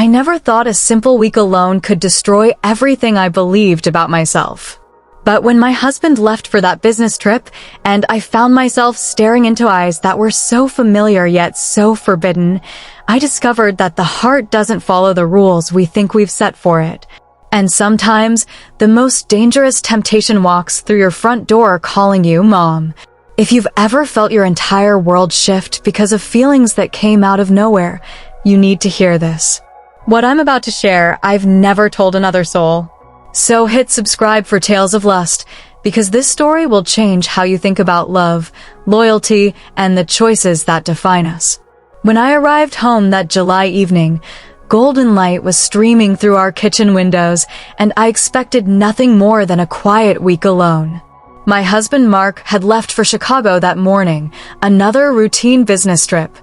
I never thought a simple week alone could destroy everything I believed about myself. But when my husband left for that business trip, and I found myself staring into eyes that were so familiar yet so forbidden, I discovered that the heart doesn't follow the rules we think we've set for it. And sometimes, the most dangerous temptation walks through your front door calling you Mom. If you've ever felt your entire world shift because of feelings that came out of nowhere, you need to hear this. What I'm about to share, I've never told another soul. So hit subscribe for Tales of Lust, because this story will change how you think about love, loyalty, and the choices that define us. When I arrived home that July evening, golden light was streaming through our kitchen windows, and I expected nothing more than a quiet week alone. My husband Mark had left for Chicago that morning, another routine business trip.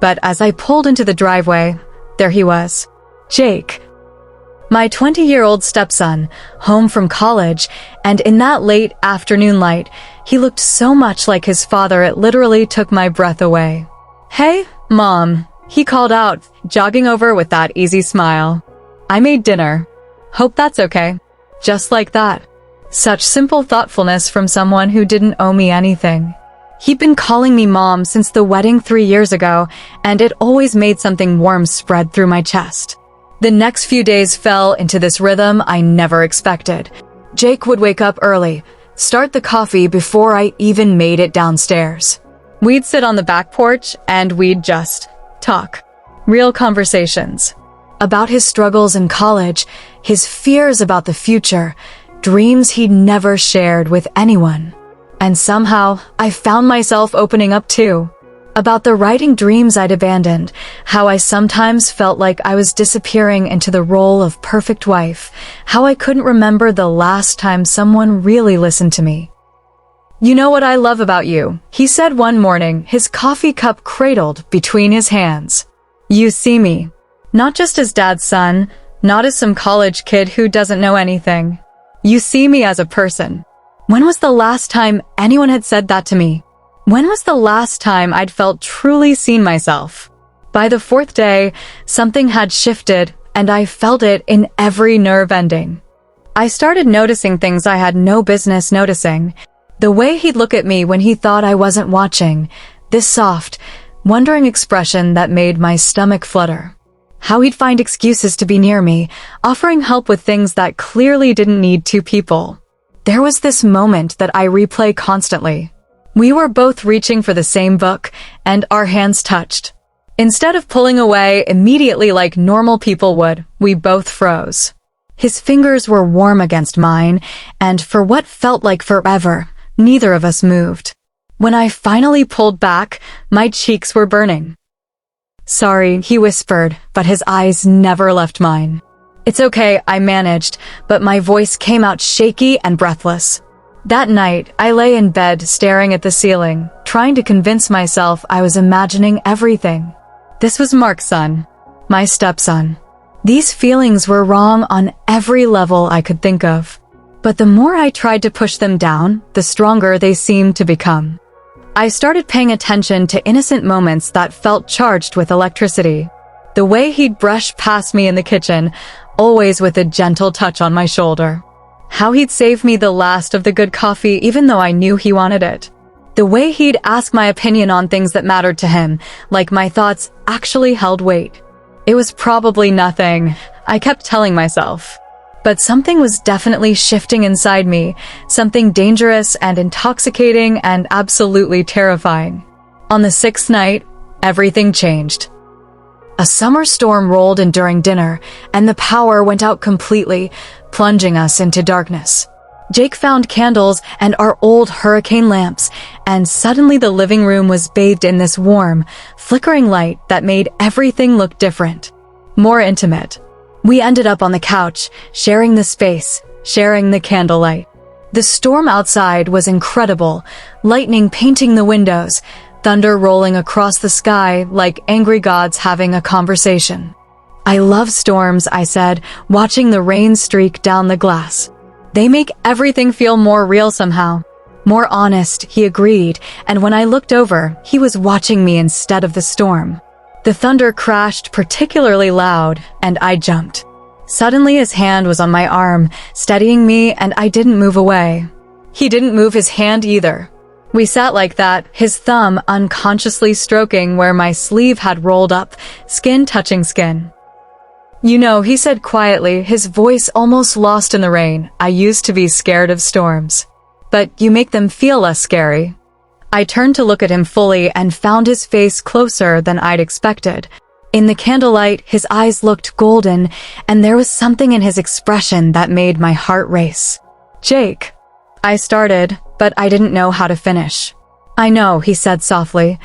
But as I pulled into the driveway, there he was. Jake. My 20-year-old stepson, home from college, and in that late afternoon light, he looked so much like his father it literally took my breath away. "Hey, Mom," he called out, jogging over with that easy smile. "I made dinner. Hope that's okay." Just like that. Such simple thoughtfulness from someone who didn't owe me anything. He'd been calling me Mom since the wedding 3 years ago, and it always made something warm spread through my chest. The next few days fell into this rhythm I never expected. Jake would wake up early, start the coffee before I even made it downstairs. We'd sit on the back porch and we'd just talk. Real conversations. About his struggles in college, his fears about the future, dreams he'd never shared with anyone. And somehow, I found myself opening up too. About the writing dreams I'd abandoned, how I sometimes felt like I was disappearing into the role of perfect wife, how I couldn't remember the last time someone really listened to me. "You know what I love about you," he said one morning, his coffee cup cradled between his hands. "You see me. Not just as Dad's son, not as some college kid who doesn't know anything. You see me as a person." When was the last time anyone had said that to me? When was the last time I'd felt truly seen myself? By the 4th day, something had shifted, and I felt it in every nerve ending. I started noticing things I had no business noticing. The way he'd look at me when he thought I wasn't watching, this soft, wondering expression that made my stomach flutter. How he'd find excuses to be near me, offering help with things that clearly didn't need two people. There was this moment that I replay constantly. We were both reaching for the same book, and our hands touched. Instead of pulling away immediately like normal people would, we both froze. His fingers were warm against mine, and for what felt like forever, neither of us moved. When I finally pulled back, my cheeks were burning. "Sorry," he whispered, but his eyes never left mine. "It's okay," I managed, but my voice came out shaky and breathless. That night, I lay in bed staring at the ceiling, trying to convince myself I was imagining everything. This was Mark's son, my stepson. These feelings were wrong on every level I could think of. But the more I tried to push them down, the stronger they seemed to become. I started paying attention to innocent moments that felt charged with electricity. The way he'd brush past me in the kitchen, always with a gentle touch on my shoulder. How he'd save me the last of the good coffee even though I knew he wanted it. The way he'd ask my opinion on things that mattered to him, like my thoughts actually held weight. It was probably nothing, I kept telling myself. But something was definitely shifting inside me, something dangerous and intoxicating and absolutely terrifying. On the 6th night, everything changed. A summer storm rolled in during dinner, and the power went out completely, plunging us into darkness. Jake found candles and our old hurricane lamps, and suddenly the living room was bathed in this warm, flickering light that made everything look different, more intimate. We ended up on the couch, sharing the space, sharing the candlelight. The storm outside was incredible, lightning painting the windows, thunder rolling across the sky like angry gods having a conversation. "I love storms," I said, watching the rain streak down the glass. "They make everything feel more real somehow." "More honest," he agreed, and when I looked over, he was watching me instead of the storm. The thunder crashed particularly loud, and I jumped. Suddenly his hand was on my arm, steadying me, and I didn't move away. He didn't move his hand either. We sat like that, his thumb unconsciously stroking where my sleeve had rolled up, skin touching skin. "You know," he said quietly, his voice almost lost in the rain, "I used to be scared of storms. But you make them feel less scary." I turned to look at him fully and found his face closer than I'd expected. In the candlelight, his eyes looked golden, and there was something in his expression that made my heart race. "Jake," I started, but I didn't know how to finish. "I know," he said softly.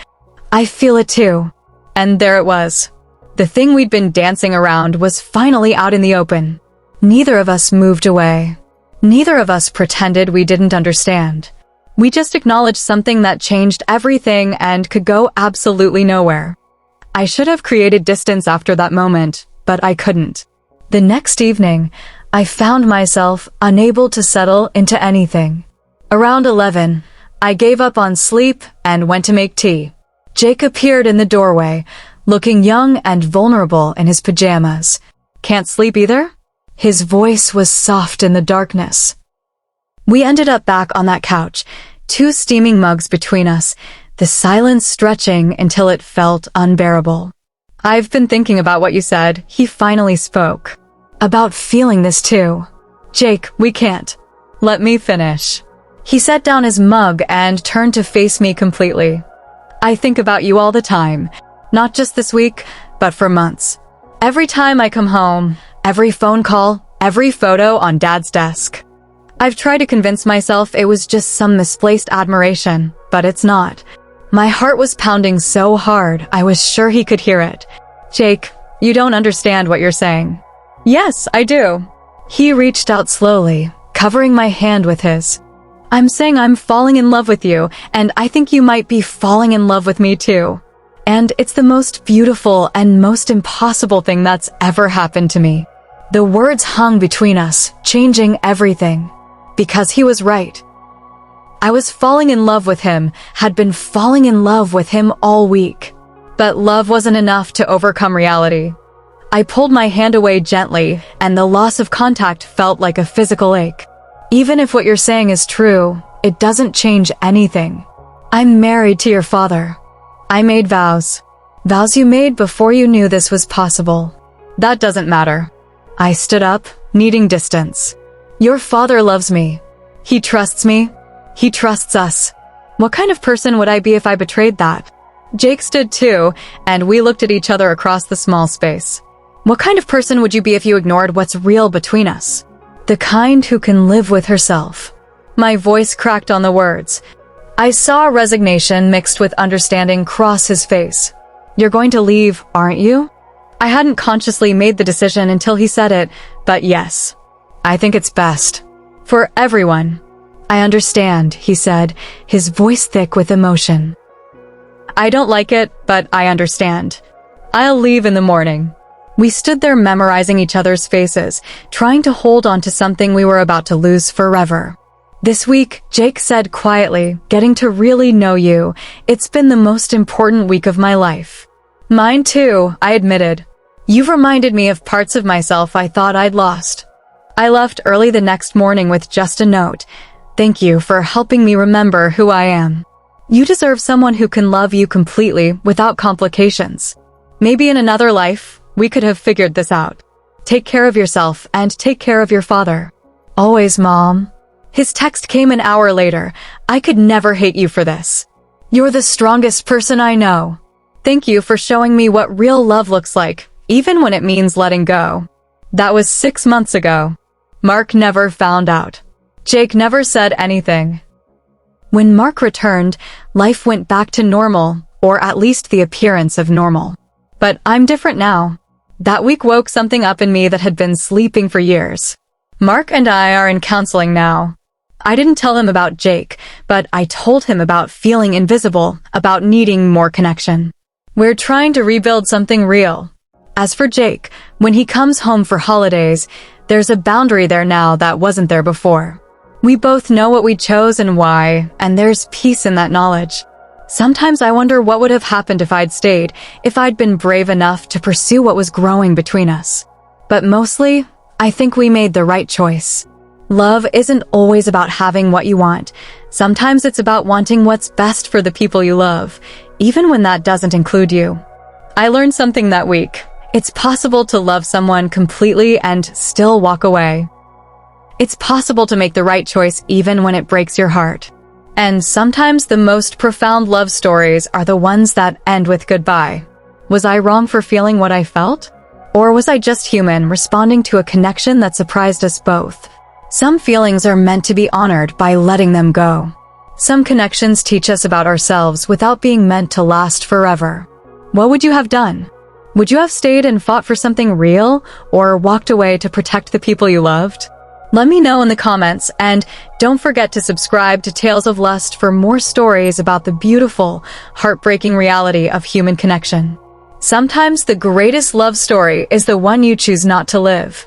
"I feel it too." And there it was. The thing we'd been dancing around was finally out in the open. Neither of us moved away. Neither of us pretended we didn't understand. We just acknowledged something that changed everything and could go absolutely nowhere. I should have created distance after that moment, but I couldn't. The next evening, I found myself unable to settle into anything. Around 11, I gave up on sleep and went to make tea. Jake appeared in the doorway, looking young and vulnerable in his pajamas. "Can't sleep either?" His voice was soft in the darkness. We ended up back on that couch, 2 steaming mugs between us, the silence stretching until it felt unbearable. "I've been thinking about what you said," he finally spoke. "About feeling this too." "Jake, we can't." "Let me finish." He set down his mug and turned to face me completely. "I think about you all the time, not just this week, but for months. Every time I come home, every phone call, every photo on Dad's desk. I've tried to convince myself it was just some misplaced admiration, but it's not. My heart was pounding so hard, I was sure he could hear it. "Jake, you don't understand what you're saying." "Yes, I do." He reached out slowly, covering my hand with his. "I'm saying I'm falling in love with you, and I think you might be falling in love with me too. And it's the most beautiful and most impossible thing that's ever happened to me." The words hung between us, changing everything. Because he was right. I was falling in love with him, had been falling in love with him all week. But love wasn't enough to overcome reality. I pulled my hand away gently, and the loss of contact felt like a physical ache. "Even if what you're saying is true, it doesn't change anything. I'm married to your father. I made vows. Vows you made before you knew this was possible. That doesn't matter." I stood up, needing distance. "Your father loves me. He trusts me. He trusts us. What kind of person would I be if I betrayed that?" Jake stood too, and we looked at each other across the small space. "What kind of person would you be if you ignored what's real between us?" "The kind who can live with herself." My voice cracked on the words. I saw resignation mixed with understanding cross his face. "You're going to leave, aren't you?" I hadn't consciously made the decision until he said it, but yes. "I think it's best. For everyone." "I understand," he said, his voice thick with emotion. "I don't like it, but I understand. I'll leave in the morning." We stood there memorizing each other's faces, trying to hold on to something we were about to lose forever. "This week," Jake said quietly, "getting to really know you, it's been the most important week of my life." "Mine too," I admitted. "You've reminded me of parts of myself I thought I'd lost." I left early the next morning with just a note. "Thank you for helping me remember who I am. You deserve someone who can love you completely without complications. Maybe in another life, we could have figured this out. Take care of yourself and take care of your father. Always, Mom." His text came an hour later. "I could never hate you for this. You're the strongest person I know. Thank you for showing me what real love looks like, even when it means letting go." That was 6 months ago. Mark never found out. Jake never said anything. When Mark returned, life went back to normal, or at least the appearance of normal. But I'm different now. That week woke something up in me that had been sleeping for years. Mark and I are in counseling now. I didn't tell him about Jake, but I told him about feeling invisible, about needing more connection. We're trying to rebuild something real. As for Jake, when he comes home for holidays, there's a boundary there now that wasn't there before. We both know what we chose and why, and there's peace in that knowledge. Sometimes I wonder what would have happened if I'd stayed, if I'd been brave enough to pursue what was growing between us. But mostly, I think we made the right choice. Love isn't always about having what you want. Sometimes it's about wanting what's best for the people you love, even when that doesn't include you. I learned something that week. It's possible to love someone completely and still walk away. It's possible to make the right choice even when it breaks your heart. And sometimes the most profound love stories are the ones that end with goodbye. Was I wrong for feeling what I felt? Or was I just human, responding to a connection that surprised us both? Some feelings are meant to be honored by letting them go. Some connections teach us about ourselves without being meant to last forever. What would you have done? Would you have stayed and fought for something real, or walked away to protect the people you loved? Let me know in the comments, and don't forget to subscribe to Tales of Lust for more stories about the beautiful, heartbreaking reality of human connection. Sometimes the greatest love story is the one you choose not to live.